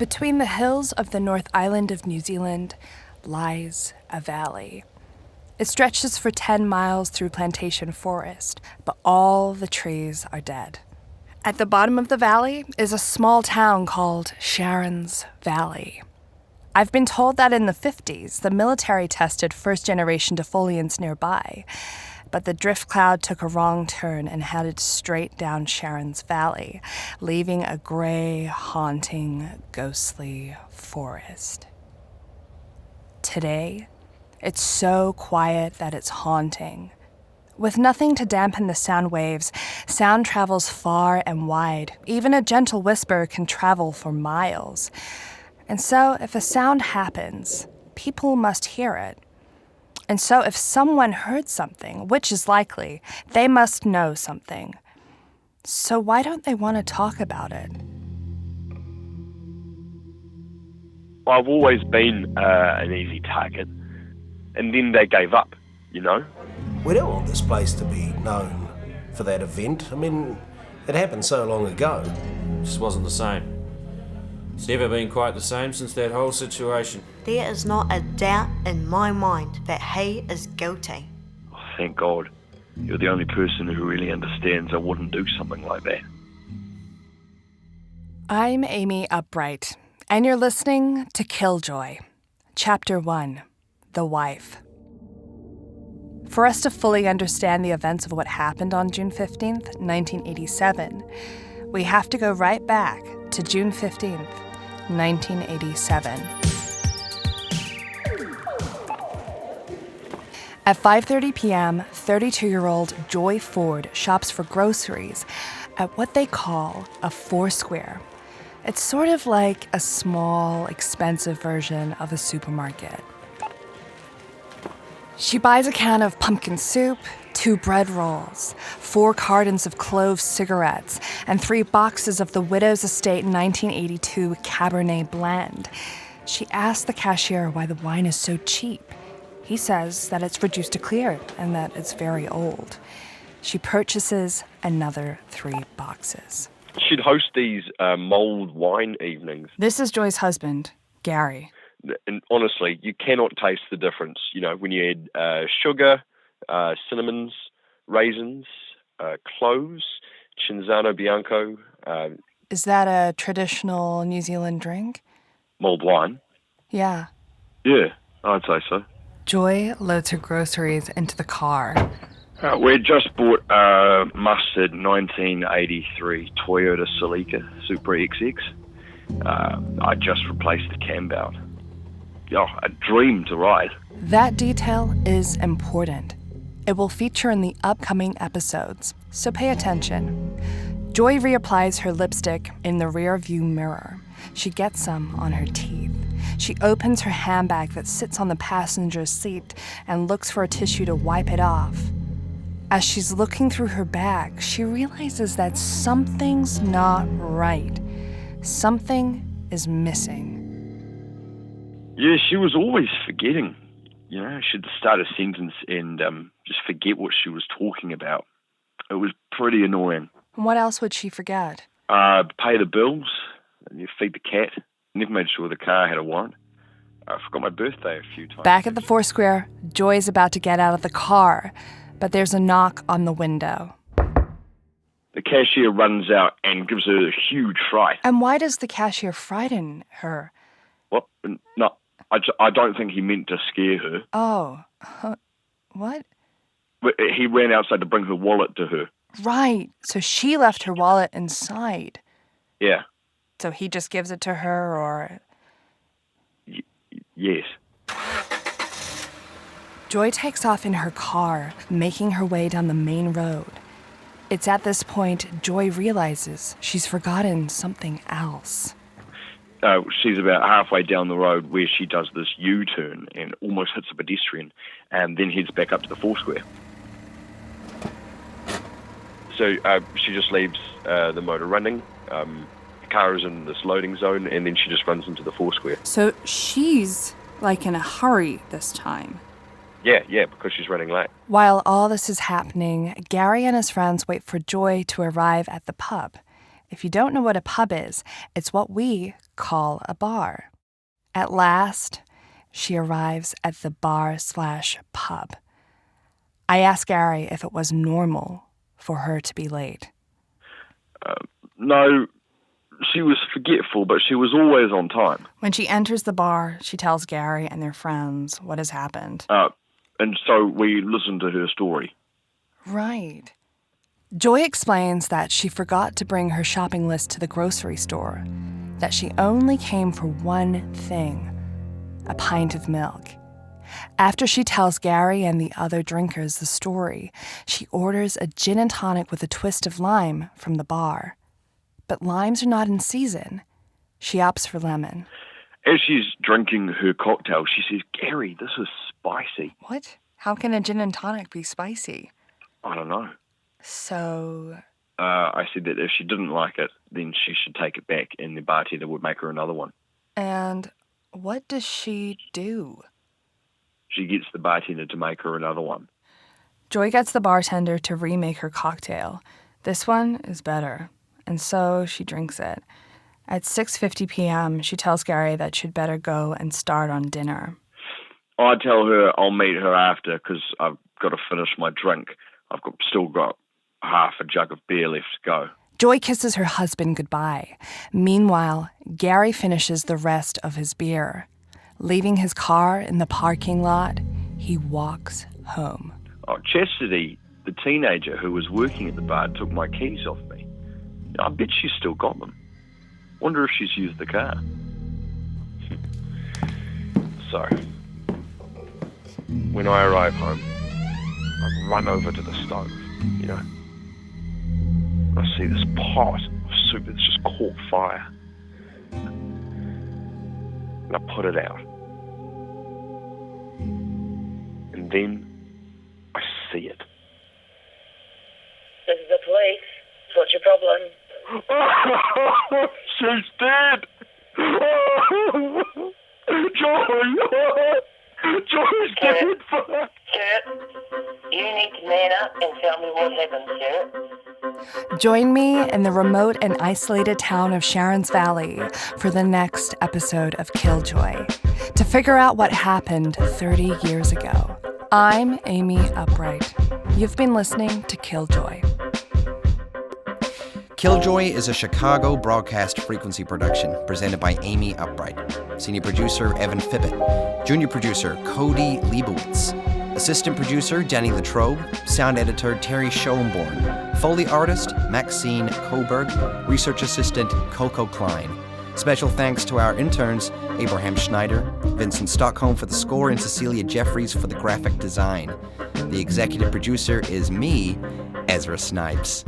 Between the hills of the North Island of New Zealand lies a valley. It stretches for 10 miles through plantation forest, but all the trees are dead. At the bottom of the valley is a small town called Sharon's Valley. I've been told that in the 50s, the military tested first-generation defoliants nearby, but the drift cloud took a wrong turn and headed straight down Sharon's Valley, leaving a gray, haunting, ghostly forest. Today, it's so quiet that it's haunting. With nothing to dampen the sound waves, sound travels far and wide. Even a gentle whisper can travel for miles. And so, if a sound happens, people must hear it. And so if someone heard something, which is likely, they must know something. So why don't they want to talk about it? Well, I've always been an easy target. And then they gave up, you know? We don't want this place to be known for that event. I mean, it happened so long ago. It just wasn't the same. It's never been quite the same since that whole situation. There is not a doubt in my mind that he is guilty. Oh, thank God. You're the only person who really understands I wouldn't do something like that. I'm Amy Upbright, and you're listening to KILLJOY, Chapter 1, The Wife. For us to fully understand the events of what happened on June 15th, 1987, we have to go right back to June 15th, 1987. At 5:30 p.m., 32-year-old Joy Ford shops for groceries at what they call a Foursquare. It's sort of like a small, expensive version of a supermarket. She buys a can of pumpkin soup, 2 bread rolls, 4 cartons of clove cigarettes, and 3 boxes of the Widow's Estate 1982 Cabernet Blend. She asks the cashier why the wine is so cheap. He says that it's reduced to clear and that it's very old. She purchases another 3 boxes. She'd host these mulled wine evenings. This is Joy's husband, Gary. And honestly, you cannot taste the difference. You know, when you add sugar, cinnamons, raisins, cloves, Cinzano Bianco. Is that a traditional New Zealand drink? Mulled wine? Yeah. Yeah, I'd say so. Joy loads her groceries into the car. We just bought a mustard 1983 Toyota Celica Supra XX. I just replaced the cam belt. Oh, a dream to ride. That detail is important. It will feature in the upcoming episodes, so pay attention. Joy reapplies her lipstick in the rear-view mirror. She gets some on her teeth. She opens her handbag that sits on the passenger seat and looks for a tissue to wipe it off. As she's looking through her bag, she realizes that something's not right. Something is missing. Yeah, she was always forgetting. You know, she'd start a sentence and just forget what she was talking about. It was pretty annoying. What else would she forget? Pay the bills, and you feed the cat. Never made sure the car had a warrant. I forgot my birthday a few times. Back at the Foursquare, Joy's about to get out of the car, but there's a knock on the window. The cashier runs out and gives her a huge fright. And why does the cashier frighten her? What? No, I don't think he meant to scare her. Oh, what? But he ran outside to bring her wallet to her. Right, so she left her wallet inside. Yeah. So he just gives it to her, or... Yes. Joy takes off in her car, making her way down the main road. It's at this point Joy realizes she's forgotten something else. She's about halfway down the road where she does this U-turn and almost hits a pedestrian and then heads back up to the Foursquare. So she just leaves the motor running. The car is in this loading zone and then she just runs into the Foursquare. So she's like in a hurry this time. Yeah, because she's running late. While all this is happening, Gary and his friends wait for Joy to arrive at the pub. If you don't know what a pub is, it's what we call a bar. At last, she arrives at the bar/pub. I ask Gary if it was normal for her to be late. No, she was forgetful, but she was always on time. When she enters the bar, she tells Gary and their friends what has happened. And so we listened to her story. Right. Joy explains that she forgot to bring her shopping list to the grocery store, that she only came for one thing, a pint of milk. After she tells Gary and the other drinkers the story, she orders a gin and tonic with a twist of lime from the bar. But limes are not in season. She opts for lemon. As she's drinking her cocktail, she says, "Gary, this is spicy." What? How can a gin and tonic be spicy? I don't know. So... I said that if she didn't like it, then she should take it back and the bartender would make her another one. And what does she do? She gets the bartender to make her another one. Joy gets the bartender to remake her cocktail. This one is better, and so she drinks it. At 6:50 p.m., she tells Gary that she'd better go and start on dinner. I tell her I'll meet her after because I've got to finish my drink. Still got half a jug of beer left to go. Joy kisses her husband goodbye. Meanwhile, Gary finishes the rest of his beer. Leaving his car in the parking lot, he walks home. Oh, Chastity, the teenager who was working at the bar, took my keys off me. I bet she's still got them. Wonder if she's used the car. So, when I arrive home, I run over to the stove, you know. I see this pot of soup that's just caught fire. And I put it out. And then I see it. This is the police. What's your problem? She's dead! Joy's dead! Sir, you need to man up and tell me what happened, sir. Join me in the remote and isolated town of Sharon's Valley for the next episode of Killjoy to figure out what happened 30 years ago. I'm Amy Upbright. You've been listening to Killjoy. Killjoy is a Chicago broadcast frequency production presented by Amy Upbright. Senior producer Evan Fibbett. Junior producer Cody Leibowitz. Assistant producer Danny Latrobe. Sound editor Terry Schoenborn. Foley artist Maxine Coburg. Research assistant Coco Klein. Special thanks to our interns Abraham Schneider, Vincent Stockholm for the score, and Cecilia Jeffries for the graphic design. The executive producer is me, Ezra Snipes.